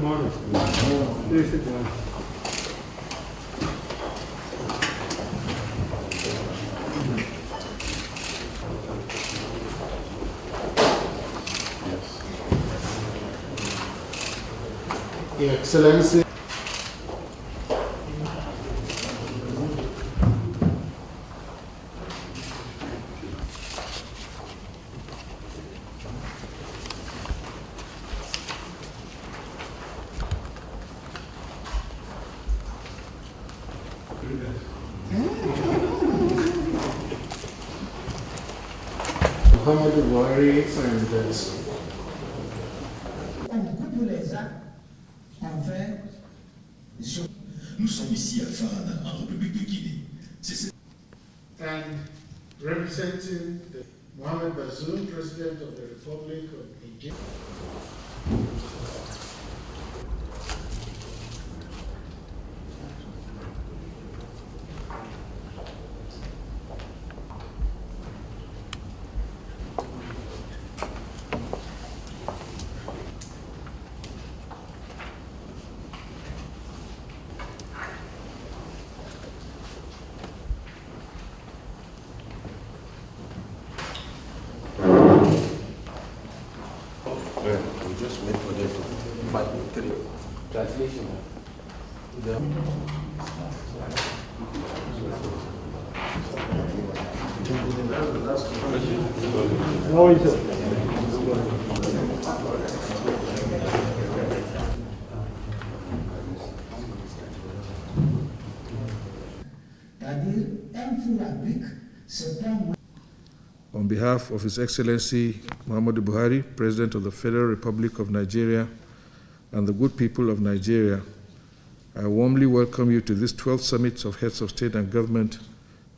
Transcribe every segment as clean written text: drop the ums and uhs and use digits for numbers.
morning. Please sit down. Your Excellency, Muhammadu Buhari and Nous sommes ici à Fana, en République de Guinée. and representing the Mohamed Bazoum, President of the Republic of Nigeria. We just wait for them to translation. How is it? On behalf of His Excellency Muhammadu Buhari, President of the Federal Republic of Nigeria, and the good people of Nigeria, I warmly welcome you to this 12th Summit of Heads of State and Government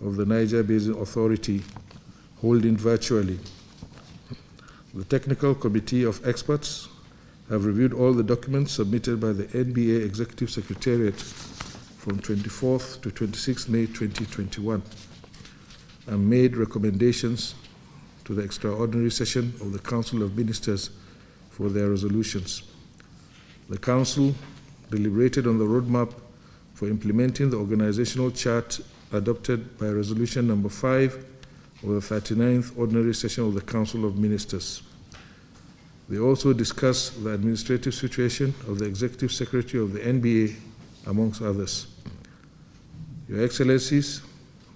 of the Niger Basin Authority, holding virtually. The Technical Committee of Experts have reviewed all the documents submitted by the NBA Executive Secretariat from 24th to 26th May 2021 and made recommendations to the extraordinary session of the Council of Ministers for their resolutions. The Council deliberated on the roadmap for implementing the organizational chart adopted by Resolution Number 5 of the 39th Ordinary Session of the Council of Ministers. They also discussed the administrative situation of the Executive Secretary of the NBA, amongst others. Your Excellencies,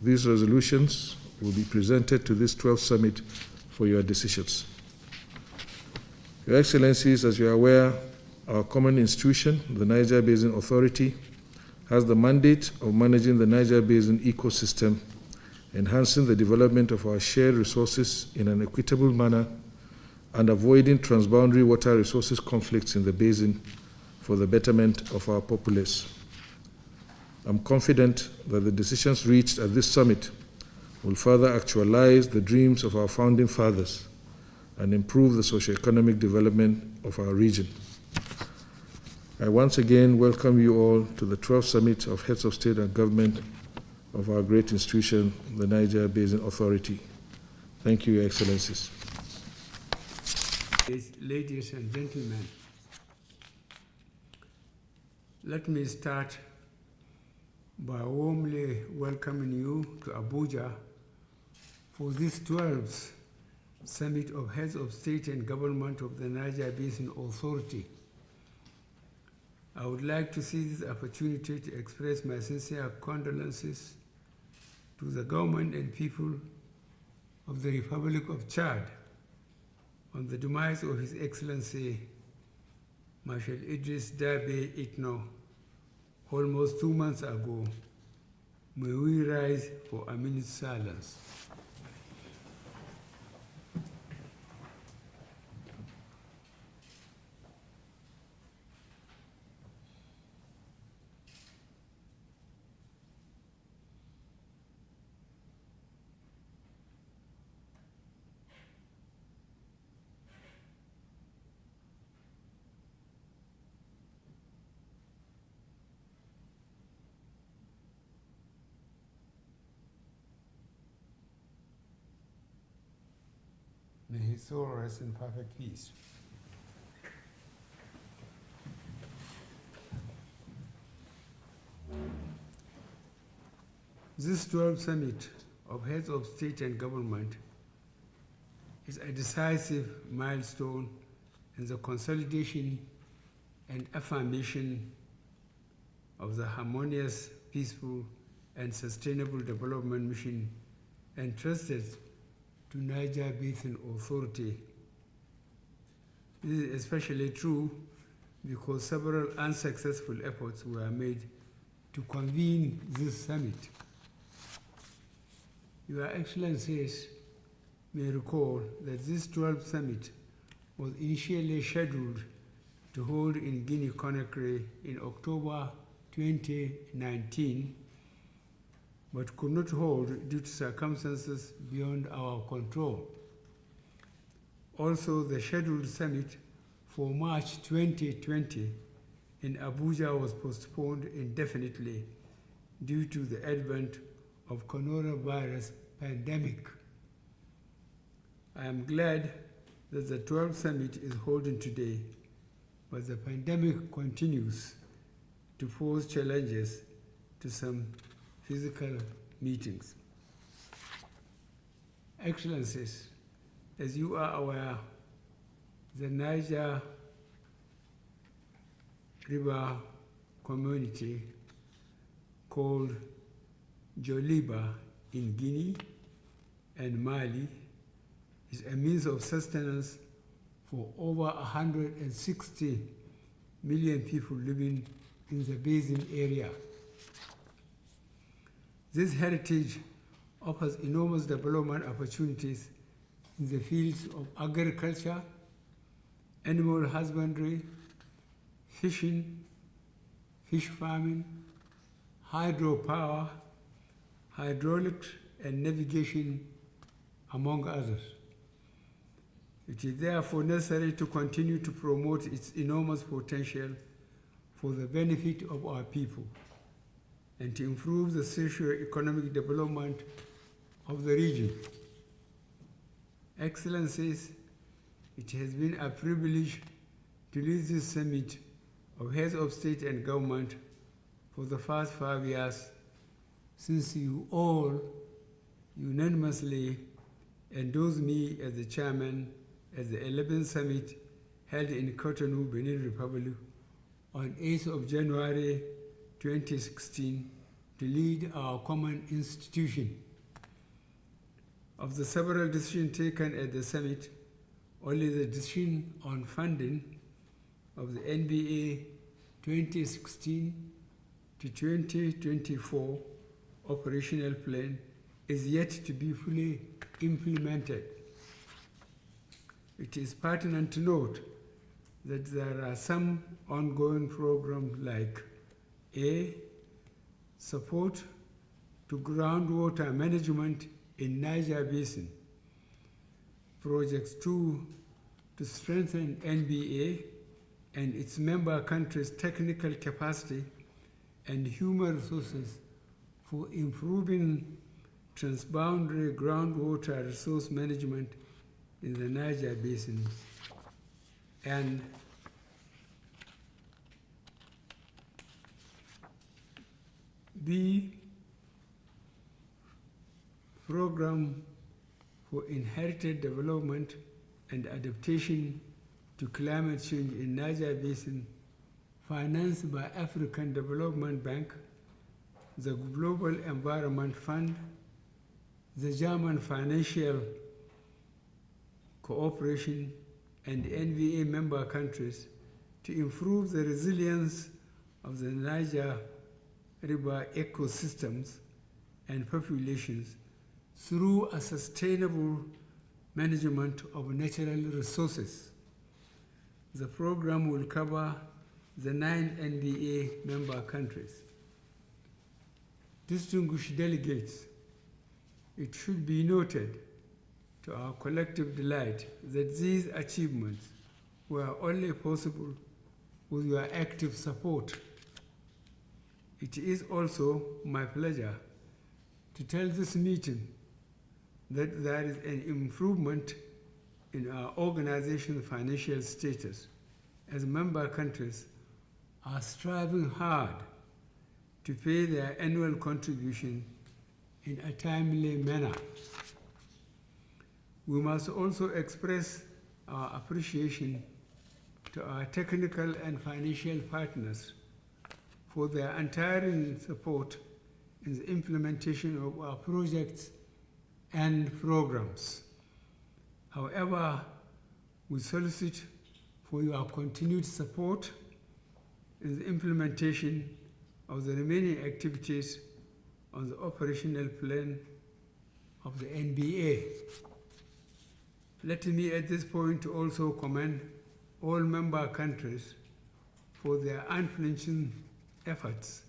these resolutions will be presented to this 12th Summit for your decisions. Your Excellencies, as you are aware, our common institution, the Niger Basin Authority, has the mandate of managing the Niger Basin ecosystem, enhancing the development of our shared resources in an equitable manner, and avoiding transboundary water resources conflicts in the basin for the betterment of our populace. I'm confident that the decisions reached at this summit will further actualize the dreams of our founding fathers and improve the socio-economic development of our region. I once again welcome you all to the 12th Summit of Heads of State and Government of our great institution, the Niger Basin Authority. Thank you, Your Excellencies. Ladies and gentlemen, let me start by warmly welcoming you to Abuja for this 12th Summit of Heads of State and Government of the Niger Basin Authority. I would like to seize this opportunity to express my sincere condolences to the government and people of the Republic of Chad on the demise of His Excellency Marshal Idris Dabe Itno almost 2 months ago. May we rise for a minute's silence. May his soul rest in perfect peace. This 12th summit of heads of state and government is a decisive milestone in the consolidation and affirmation of the harmonious, peaceful, and sustainable development mission entrusted to Niger Basin Authority. This is especially true because several unsuccessful efforts were made to convene this summit. Your Excellencies may recall that this 12th summit was initially scheduled to hold in Guinea-Conakry in October 2019, but could not hold due to circumstances beyond our control. Also, the scheduled summit for March 2020 in Abuja was postponed indefinitely due to the advent of coronavirus pandemic. I am glad that the 12th summit is holding today, but the pandemic continues to pose challenges to some physical meetings. Excellencies, as you are aware, the Niger River community called Joliba in Guinea and Mali is a means of sustenance for over 160 million people living in the basin area. This heritage offers enormous development opportunities in the fields of agriculture, animal husbandry, fishing, fish farming, hydropower, hydraulics, and navigation, among others. It is therefore necessary to continue to promote its enormous potential for the benefit of our people and to improve the socio-economic development of the region. Excellencies, it has been a privilege to lead this summit of heads of state and government for the past 5 years, since you all unanimously endorsed me as the chairman at the 11th summit held in Cotonou, Benin Republic on 8th of January 2016 to lead our common institution. Of the several decisions taken at the summit, only the decision on funding of the NBA 2016 to 2024 operational plan is yet to be fully implemented. It is pertinent to note that there are some ongoing programs like A, support to groundwater management in Niger Basin, projects 2, to strengthen NBA and its member countries' technical capacity and human resources for improving transboundary groundwater resource management in the Niger Basin, and B, program for inherited development and adaptation to climate change in Niger Basin, financed by African Development Bank, the Global Environment Fund, the German Financial Cooperation, and NVA member countries to improve the resilience of the Niger River ecosystems and populations through a sustainable management of natural resources. The program will cover the 9 NBA member countries. Distinguished delegates, it should be noted to our collective delight that these achievements were only possible with your active support. It is also my pleasure to tell this meeting that there is an improvement in our organization's financial status, as member countries are striving hard to pay their annual contribution in a timely manner. We must also express our appreciation to our technical and financial partners for their untiring support in the implementation of our projects and programs. However, we solicit for your continued support in the implementation of the remaining activities on the operational plan of the NBA. Let me at this point also commend all member countries for their unflinching efforts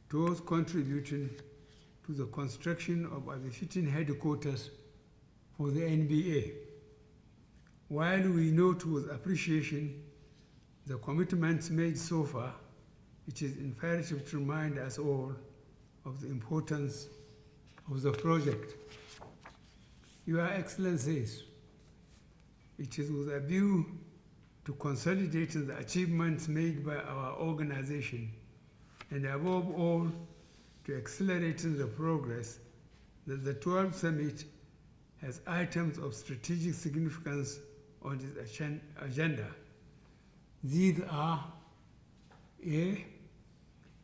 towards contributing to the construction of a befitting headquarters for the NBA. While we note with appreciation the commitments made so far, it is imperative to remind us all of the importance of the project. Your Excellencies, it is with a view to consolidating the achievements made by our organization and above all to accelerating the progress that the 12th Summit has items of strategic significance on its agenda. These are A.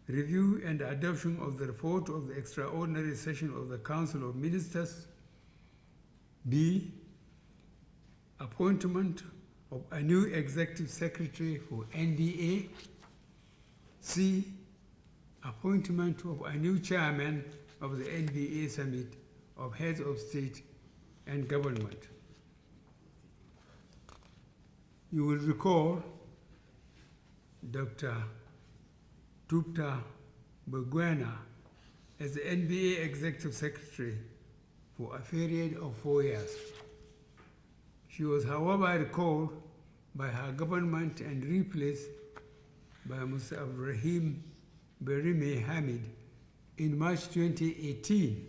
Review and adoption of the report of the extraordinary session of the Council of Ministers. B. Appointment of a new executive secretary for NBA. C. Appointment of a new chairman of the NBA Summit of Heads of State and Government. You will recall Dr. Tupta Begwena as the NBA Executive Secretary for a period of 4 years. She was, however, recalled by her government and replaced by Mr. Ibrahim Berime Hamid in March 2018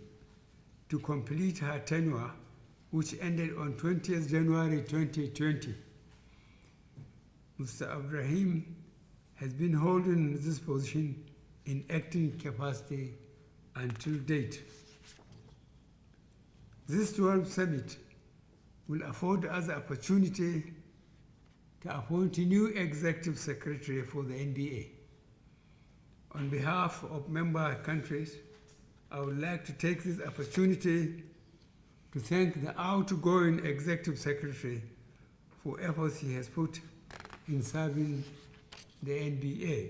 to complete her tenure, which ended on 20th January 2020. Mr. Ibrahim has been holding this position in acting capacity until date. This 12th Summit will afford us the opportunity to appoint a new executive secretary for the NBA. On behalf of member countries, I would like to take this opportunity to thank the outgoing executive secretary for efforts he has put in serving the NBA.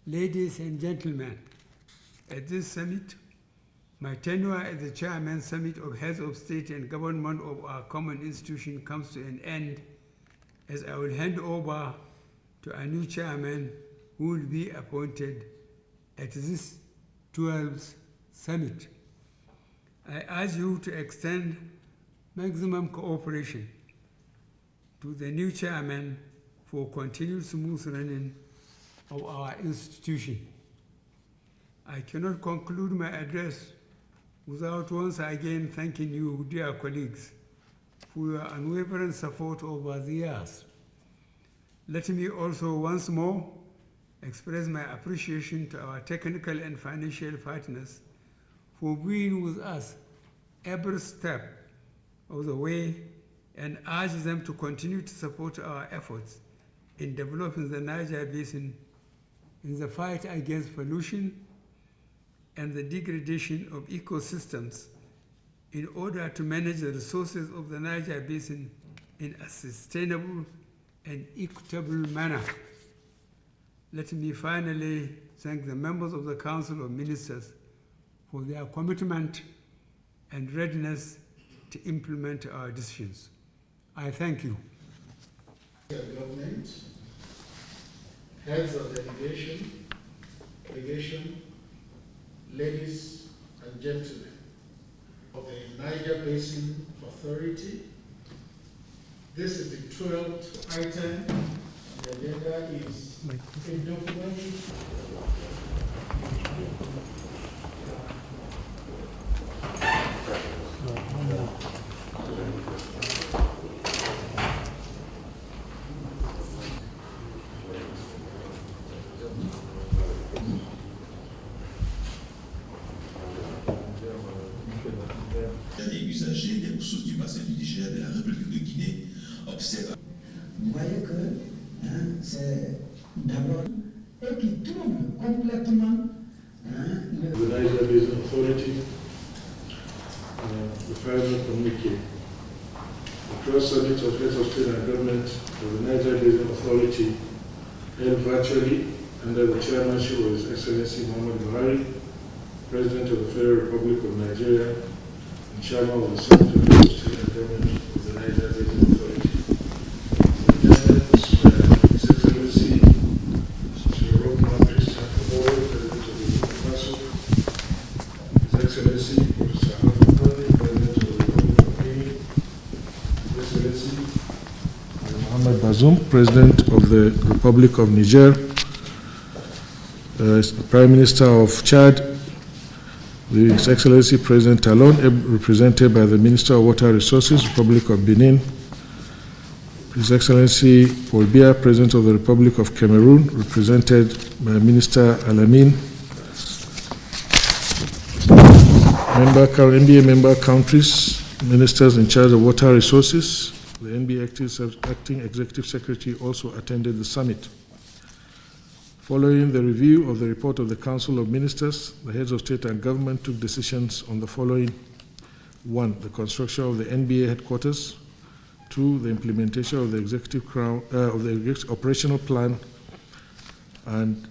Ladies and gentlemen, at this summit, my tenure as the Chairman Summit of Heads of State and Government of our common institution comes to an end, as I will hand over to a new chairman who will be appointed at this 12th Summit. I urge you to extend maximum cooperation to the new chairman for continued smooth running of our institution. I cannot conclude my address without once again thanking you, dear colleagues, for your unwavering support over the years. Let me also once more express my appreciation to our technical and financial partners for being with us every step of the way, and urge them to continue to support our efforts in developing the Niger Basin in the fight against pollution and the degradation of ecosystems in order to manage the resources of the Niger Basin in a sustainable and equitable manner. Let me finally thank the members of the Council of Ministers for their commitment and readiness to implement our decisions. I thank you. Government, heads of delegation, ladies and gentlemen of the Niger Basin Authority. This is the 12th item. The agenda is a document. voisin du Niger, de la République de Guinée, observe. Vous voyez que c'est d'abord et qui trouve complètement The Niger Basin Authority, the final communique. The 12th Summit of Heads of State and Government of the Niger Basin Authority held virtually under the chairmanship of His Excellency Muhammad Buhari, President of the Federal Republic of Nigeria, and Chairman of the Summit of Heads of State and Government of the Niger Basin Authority. His Excellency Mr. Rockman Christian Kabore, President of the Burkina Faso, His Excellency Professor Alpha Conde, President of the Republic of Guinea, His Excellency Mohamed Bazoum, President of the Republic of Niger, the Prime Minister of Chad, His Excellency President Talon, represented by the Minister of Water Resources, Republic of Benin, His Excellency Paul Biya, President of the Republic of Cameroon, represented by Minister Alamin, NBA member countries, ministers in charge of water resources. The NBA acting executive secretary also attended the summit. Following the review of the report of the Council of Ministers, the heads of state and government took decisions on the following: 1. The construction of the NBA headquarters. 2. The implementation of the operational plan, and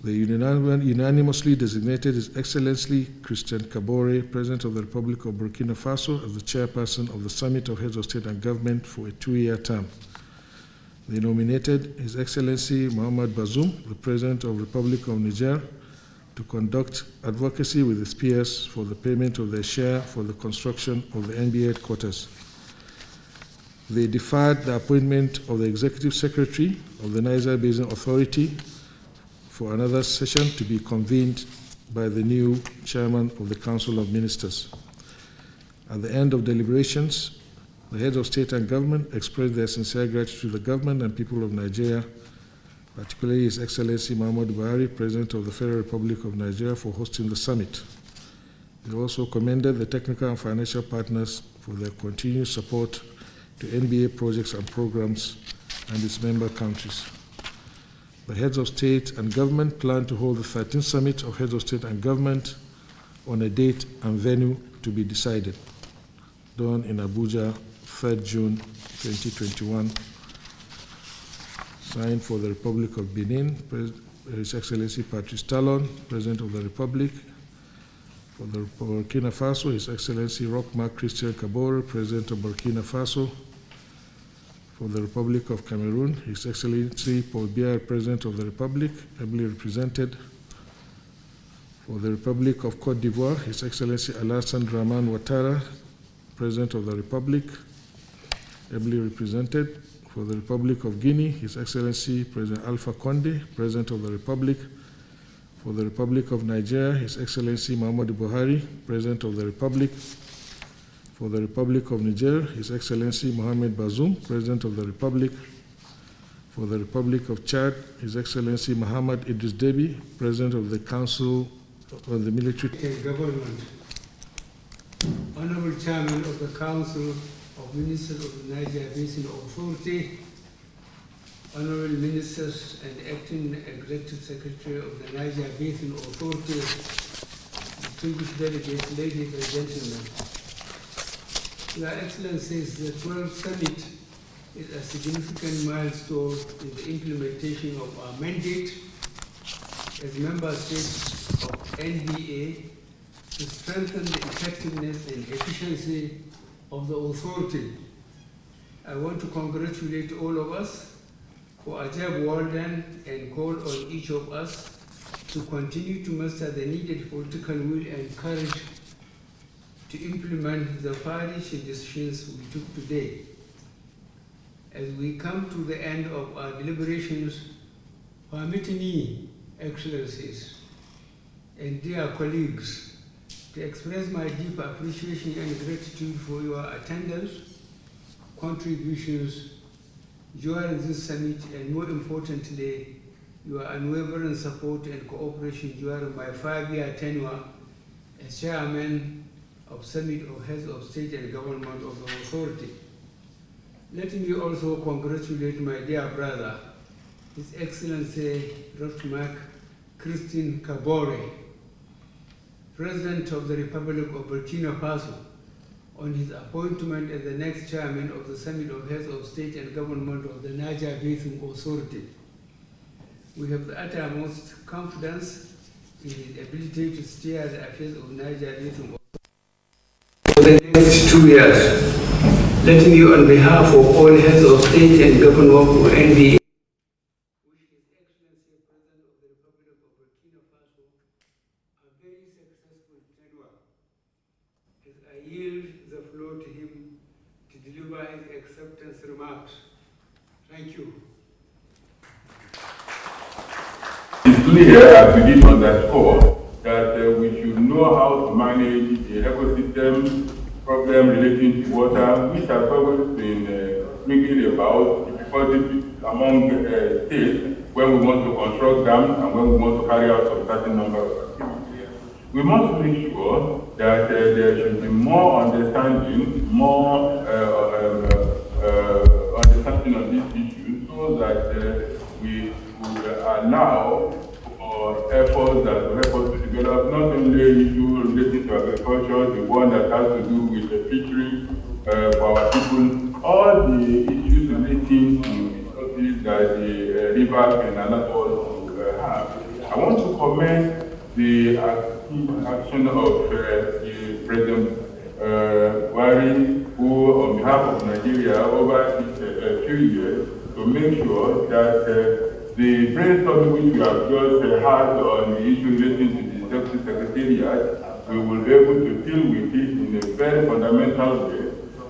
the unanimously designated His Excellency Christian Kabore, President of the Republic of Burkina Faso, as the chairperson of the Summit of Heads of State and Government for a 2-year term. They nominated His Excellency Mohamed Bazoum, the President of the Republic of Niger, to conduct advocacy with his peers for the payment of their share for the construction of the NBA headquarters. They deferred the appointment of the Executive Secretary of the Niger Basin Authority for another session to be convened by the new Chairman of the Council of Ministers. At the end of deliberations, the heads of state and government expressed their sincere gratitude to the government and people of Nigeria, particularly His Excellency Muhammad Buhari, President of the Federal Republic of Nigeria, for hosting the summit. They also commended the technical and financial partners for their continued support to NBA projects and programs and its member countries. The heads of state and government plan to hold the 13th Summit of Heads of State and Government on a date and venue to be decided, done in Abuja, 3rd June 2021. Signed for the Republic of Benin, His Excellency Patrice Talon, President of the Republic. For the Burkina Faso, His Excellency Rockman Christian Kabore, President of Burkina Faso. For the Republic of Cameroon, His Excellency Paul Biya, President of the Republic, ably represented. For the Republic of Côte d'Ivoire, His Excellency Alassane Dramane Ouattara, President of the Republic, ably represented. For the Republic of Guinea, His Excellency President Alpha Conde, President of the Republic. For the Republic of Nigeria, His Excellency Muhammadu Buhari, President of the Republic. For the Republic of Niger, His Excellency Mohamed Bazoum, President of the Republic. For the Republic of Chad, His Excellency Muhammad Idris Deby, President of the Council of the Military Government, Honorable Chairman of the Council of Ministers of the Niger Basin Authority, Honorable Ministers and Acting Executive Secretary of the Niger Basin Authority, distinguished delegates, ladies and gentlemen. Your Excellencies, the 12th Summit is a significant milestone in the implementation of our mandate as member states of NBA to strengthen the effectiveness and efficiency of the authority. I want to congratulate all of us for a job well done and call on each of us to continue to muster the needed political will and courage to implement the various decisions we took today. As we come to the end of our deliberations, permit me, Excellencies and dear colleagues, to express my deep appreciation and gratitude for your attendance, contributions during this summit, and more importantly, your unwavering support and cooperation during my 5-year tenure as Chairman of Summit of Heads of State and Government of the Authority. Let me also congratulate my dear brother, His Excellency Dr. Mark Christine Kabore, President of the Republic of Burkina Faso, on his appointment as the next chairman of the Summit of Heads of State and Government of the Niger Basin Authority. We have the utmost confidence in his ability to steer the affairs of Niger Basin for the next 2 years. Let me, on behalf of all heads of state and government of NBA, wish His Excellency President of the Republic of Burkina Faso a very successful tenure. As I yield the floor to him to deliver his acceptance remarks. Thank you. It's clear, as we did underscore, that we should know how to manage the ecosystem problem relating to water, which has always been thinking about difficulties among states when we want to construct dams and when we want to carry out a certain number of activities. We must make sure that there should be more understanding, more understanding of these issues, so that we will allow for efforts that will help us to develop not only issues related to agriculture, the one that has to do with the fishery for our people, all the issues relating to resources that the river can allow us to have. I want to commend the action of the President Buhari, who on behalf of Nigeria over these few years, to make sure that the brainstorming which we have just had on the issue relating to the Executive Secretariat, we will be able to deal with it in a very fundamental way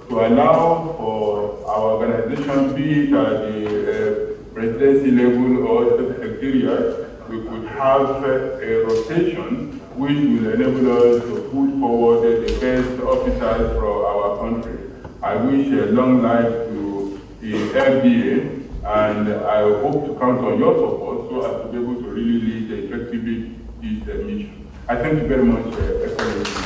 to allow for our organization, be it at the presidency level or the Secretariat, we could have a rotation which will enable us to put forward the best officers for our country. I wish a long life to the FDA, and I hope to count on your support so as to be able to really lead effectively this mission. I thank you very much, Excellency.